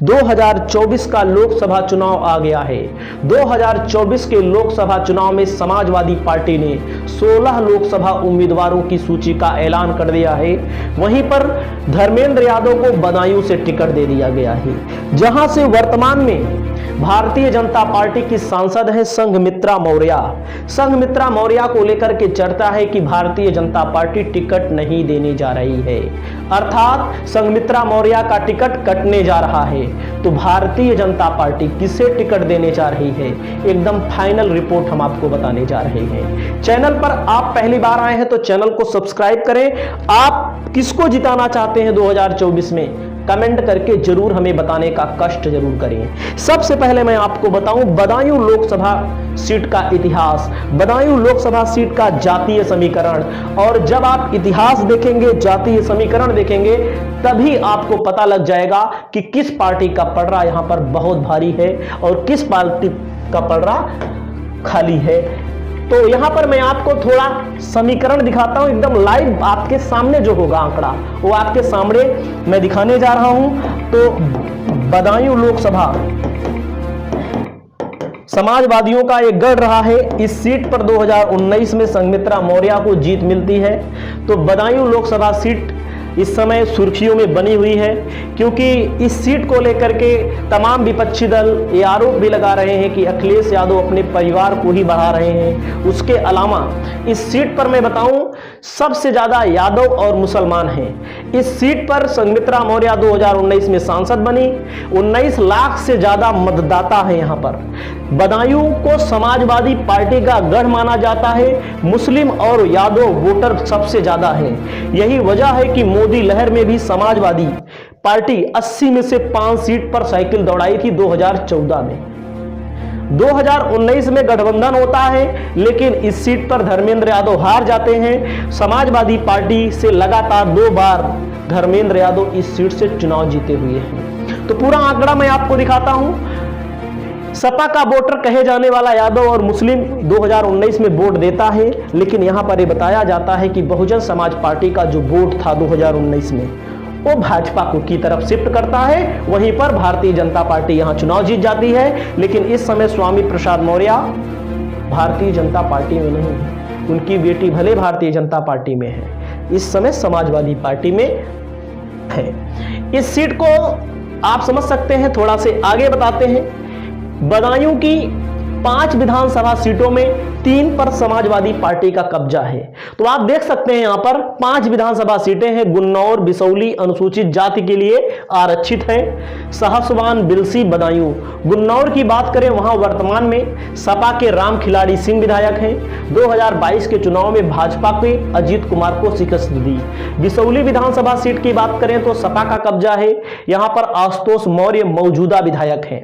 2024 का लोकसभा चुनाव आ गया है। 2024 के लोकसभा चुनाव में समाजवादी पार्टी ने 16 लोकसभा उम्मीदवारों की सूची का ऐलान कर दिया है। वहीं पर धर्मेंद्र यादव को बदायूं से टिकट दे दिया गया है, जहां से वर्तमान में भारतीय जनता पार्टी की सांसद है संघमित्रा मौर्य। संघमित्रा मौर्य को लेकर के चर्चा है कि भारतीय जनता पार्टी टिकट नहीं देने जा रही है, अर्थात संघमित्रा मौर्य का टिकट कटने जा रहा है। तो भारतीय जनता पार्टी किसे टिकट देने जा रही है, एकदम फाइनल रिपोर्ट हम आपको बताने जा रहे हैं। चैनल पर आप पहली बार आए हैं तो चैनल को सब्सक्राइब करें। आप किसको जिताना चाहते हैं 2024 में, कमेंट करके जरूर हमें बताने का कष्ट जरूर करें। सबसे पहले मैं आपको बताऊं बदायूं लोकसभा सीट का इतिहास, बदायूं लोकसभा सीट का जातीय समीकरण। और जब आप इतिहास देखेंगे, जातीय समीकरण देखेंगे, तभी आपको पता लग जाएगा कि किस पार्टी का पलड़ा यहां पर बहुत भारी है और किस पार्टी का पलड़ा खाली है। तो यहां पर मैं आपको थोड़ा समीकरण दिखाता हूं, एकदम लाइव आपके सामने जो होगा आंकड़ा वो आपके सामने मैं दिखाने जा रहा हूं। तो बदायूं लोकसभा समाजवादियों का एक गढ़ रहा है। इस सीट पर 2019 में संघमित्रा मौर्य को जीत मिलती है। तो बदायूं लोकसभा सीट इस समय सुर्खियों में बनी हुई है, क्योंकि इस सीट को लेकर के तमाम विपक्षी दल ये आरोप भी लगा रहे हैं कि अखिलेश यादव अपने परिवार को ही बढ़ा रहे हैं। उसके अलावा इस सीट पर मैं बताऊं सबसे ज्यादा यादव और मुसलमान हैं। इस सीट पर संघमित्रा मौर्य 2019 में सांसद बनी। 19 लाख से ज्यादा मतदाता है यहां पर। बदायूं को समाजवादी पार्टी का गढ़ माना जाता है। मुस्लिम और यादव वोटर सबसे ज्यादा है। यही वजह है कि मोदी लहर में भी समाजवादी पार्टी 80 में से 5 सीट पर साइकिल दौड़ाई थी 2014 में। 2019 में गठबंधन होता है, लेकिन इस सीट पर धर्मेंद्र यादव हार जाते हैं। समाजवादी पार्टी से लगातार 2 बार धर्मेंद्र यादव इस सीट से चुनाव जीते हुए हैं। तो पूरा आंकड़ा मैं आपको दिखाता हूं। सपा का वोटर कहे जाने वाला यादव और मुस्लिम 2019 में वोट देता है, लेकिन यहां पर यह बताया जाता है कि बहुजन समाज पार्टी का जो वोट था 2019 में वो भाजपा को की तरफ शिफ्ट करता है। वहीं पर भारतीय जनता पार्टी यहां चुनाव जीत जाती है। लेकिन इस समय स्वामी प्रसाद मौर्य भारतीय जनता पार्टी में नहीं है। उनकी बेटी भले भारतीय जनता पार्टी में है, इस समय समाजवादी पार्टी में है। इस सीट को आप समझ सकते हैं। थोड़ा से आगे बताते हैं। बदायूं की 5 विधानसभा सीटों में 3 पर समाजवादी पार्टी का कब्जा है। तो आप देख सकते हैं यहां पर 5 विधानसभा सीटें हैं। गुन्नौर बिसौली अनुसूचित जाति के लिए आरक्षित है। सहसवान, बिलसी, बदायूं। गुन्नौर की बात करें, वहां वर्तमान में सपा के राम खिलाड़ी सिंह विधायक हैं। 2022 के चुनाव में भाजपा के अजीत कुमार को शिकस्त दी। बिसौली विधानसभा सीट की बात करें तो सपा का कब्जा है। यहां पर आशुतोष मौर्य मौजूदा विधायक हैं।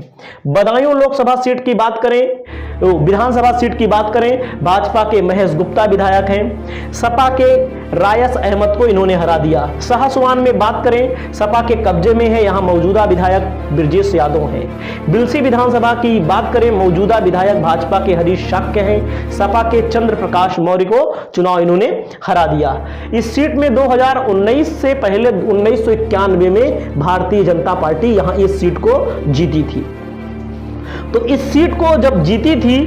बदायूं लोकसभा सीट की बात करें, विधानसभा सीट की बात करें, भाजपा के महेश गुप्ता विधायक हैं। सपा के रायस अहमद को इन्होंने हरा दिया। सहसवान में बात करें, सपा के कब्जे में है, यहां मौजूदा विधायक ब्रजेश यादव हैं। बिलसी विधानसभा की बात करें, मौजूदा विधायक भाजपा के हरीश शाक्य हैं। सपा के चंद्र प्रकाश मौर्य को चुनाव इन्होंने हरा दिया। इस सीट में 2019 से पहले 1991 में भारतीय जनता पार्टी यहां इस सीट को जीती थी। तो इस सीट को जब जीती थी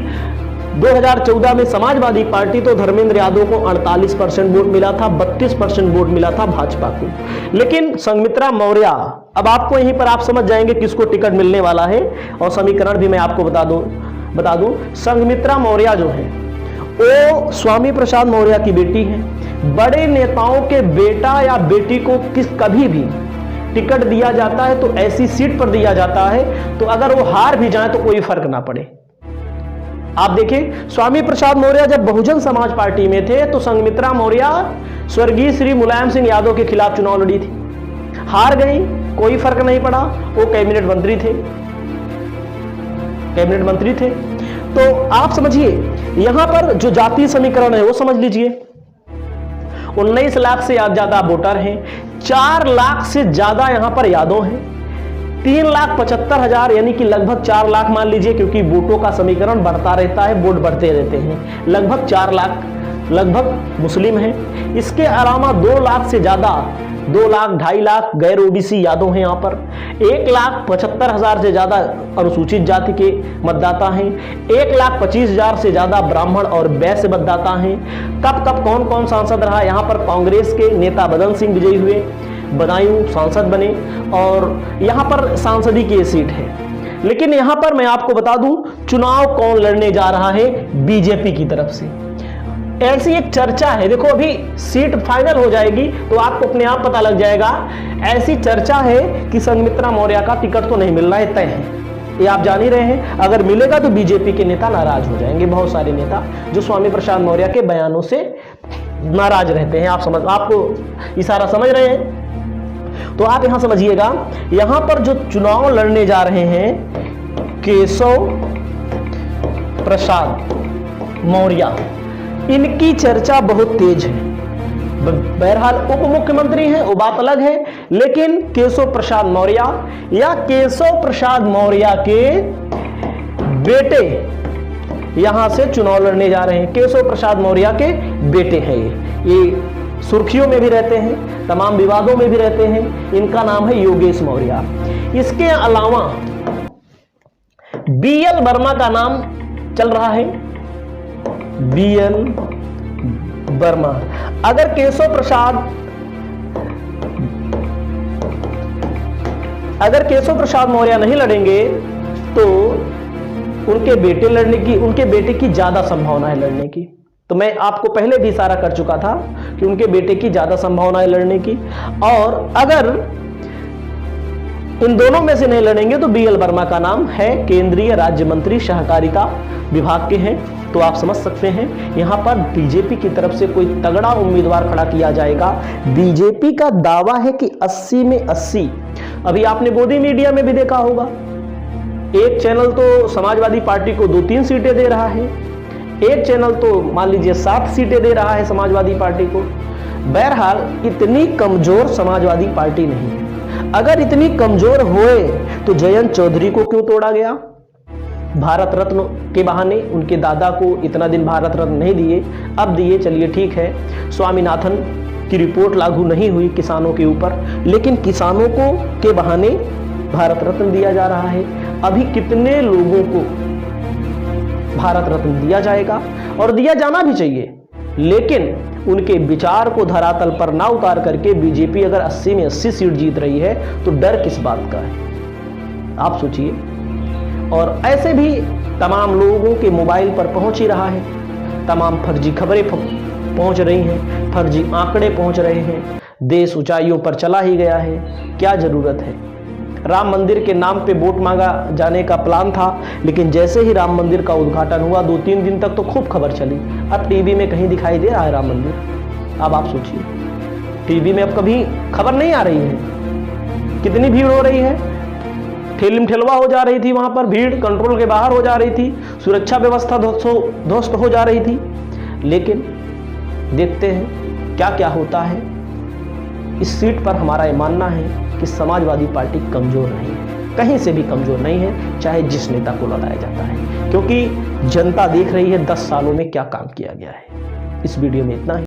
2014 में समाजवादी पार्टी, तो धर्मेंद्र यादव को 48% वोट मिला था, 32% वोट मिला था भाजपा को। लेकिन संघमित्रा मौर्य, अब आपको यहीं पर आप समझ जाएंगे किसको टिकट मिलने वाला है। और समीकरण भी मैं आपको बता दूं। संघमित्रा मौर्य जो है वो स्वामी प्रसाद मौर्य की बेटी है। बड़े नेताओं के बेटा या बेटी को कभी भी टिकट दिया जाता है तो ऐसी सीट पर दिया जाता है, तो अगर वो हार भी जाए तो कोई फर्क ना पड़े। आप देखिए, स्वामी प्रसाद मौर्य जब बहुजन समाज पार्टी में थे तो संघमित्रा मौर्य स्वर्गीय श्री मुलायम सिंह यादव के खिलाफ चुनाव लड़ी थी, हार गई, कोई फर्क नहीं पड़ा, वो कैबिनेट मंत्री थे। तो आप समझिए यहां पर जो जातीय समीकरण है वो समझ लीजिए। 19 लाख से ज्यादा वोटर हैं, 4 लाख से ज्यादा यहां पर यादव हैं, 3,75,000 यानी कि लगभग 4 लाख मान लीजिए, क्योंकि वोटों का समीकरण बढ़ता रहता है, वोट बढ़ते रहते हैं। लगभग 4 लाख लगभग मुस्लिम हैं। इसके अलावा 2 लाख से ज्यादा 2 लाख 2.5 लाख गैर ओबीसी यादव हैं। यहाँ पर 1,75,000 से ज्यादा अनुसूचित जाति के मतदाता हैं। 1,25,000 से ज्यादा ब्राह्मण और वैश्य मतदाता हैं। कब कब कौन कौन सांसद रहा? यहाँ पर कांग्रेस के नेता बदन सिंह विजयी हुए, बदायूं सांसद बने और यहाँ पर सांसदी की सीट है। लेकिन यहाँ पर मैं आपको बता दूं, चुनाव कौन लड़ने जा रहा है? बीजेपी की तरफ से ऐसी एक चर्चा है। देखो अभी सीट फाइनल हो जाएगी तो आपको अपने आप पता लग जाएगा। ऐसी चर्चा है कि संघमित्रा मौर्य का टिकट तो नहीं मिल रहा है, तय है, ये आप जान ही रहे हैं। अगर मिलेगा तो बीजेपी के नेता नाराज हो जाएंगे। बहुत सारे नेता जो स्वामी प्रसाद मौर्य के बयानों से नाराज रहते हैं। आपको इशारा समझ रहे हैं? तो आप यहां समझिएगा, यहां पर जो चुनाव लड़ने जा रहे हैं केशव प्रसाद मौर्य, इनकी चर्चा बहुत तेज है। बहरहाल उप मुख्यमंत्री हैं वो बात अलग है, लेकिन केशव प्रसाद मौर्य या केशव प्रसाद मौर्य के बेटे यहां से चुनाव लड़ने जा रहे हैं। केशव प्रसाद मौर्य के बेटे हैं ये सुर्खियों में भी रहते हैं, तमाम विवादों में भी रहते हैं। इनका नाम है योगेश मौर्य। इसके अलावा बीएल वर्मा का नाम चल रहा है। बीएल वर्मा, अगर केशव प्रसाद मौर्य नहीं लड़ेंगे तो उनके बेटे की ज्यादा संभावना है लड़ने की। तो मैं आपको पहले भी इशारा कर चुका था कि उनके बेटे की ज्यादा संभावना है लड़ने की। और अगर इन दोनों में से नहीं लड़ेंगे तो बीएल वर्मा का नाम है, केंद्रीय राज्य मंत्री सहकारिता विभाग के हैं। तो आप समझ सकते हैं यहां पर बीजेपी की तरफ से कोई तगड़ा उम्मीदवार खड़ा किया जाएगा। बीजेपी का दावा है कि 80 में 80। अभी आपने गोदी मीडिया में भी देखा होगा, एक चैनल तो समाजवादी पार्टी को 2-3 सीटें दे रहा है, एक चैनल तो मान लीजिए 7 सीटें दे रहा है समाजवादी पार्टी को। बहरहाल इतनी कमजोर समाजवादी पार्टी नहीं है। अगर इतनी कमजोर होए तो जयंत चौधरी को क्यों तोड़ा गया? भारत रत्न के बहाने उनके दादा को इतना दिन भारत रत्न नहीं दिए, अब दिए, चलिए ठीक है। स्वामीनाथन की रिपोर्ट लागू नहीं हुई किसानों के ऊपर, लेकिन किसानों को के बहाने भारत रत्न दिया जा रहा है। अभी कितने लोगों को भारत रत्न दिया जाएगा और दिया जाना भी चाहिए, लेकिन उनके विचार को धरातल पर ना उतार करके बीजेपी अगर 80 में 80 सीट जीत रही है तो डर किस बात का है? आप सोचिए। और ऐसे भी तमाम लोगों के मोबाइल पर पहुंच ही रहा है, तमाम फर्जी खबरें पहुंच रही हैं, फर्जी आंकड़े पहुंच रहे हैं, देश ऊंचाइयों पर चला ही गया है। क्या जरूरत है? राम मंदिर के नाम पे वोट मांगा जाने का प्लान था, लेकिन जैसे ही राम मंदिर का उद्घाटन हुआ 2-3 दिन तक तो खूब खबर चली। अब टीवी में कहीं दिखाई दे रहा है राम मंदिर? अब आप सोचिए, टीवी में अब कभी खबर नहीं आ रही है। कितनी भीड़ हो रही है, ठेलम ठेलवा हो जा रही थी, वहां पर भीड़ कंट्रोल के बाहर हो जा रही थी, सुरक्षा व्यवस्था ध्वस्त हो जा रही थी। लेकिन देखते हैं क्या क्या होता है। इस सीट पर हमारा यह मानना है कि समाजवादी पार्टी कमजोर नहीं है, कहीं से भी कमजोर नहीं है, चाहे जिस नेता को लड़ाया जाता है, क्योंकि जनता देख रही है 10 सालों में क्या काम किया गया है। इस वीडियो में इतना ही।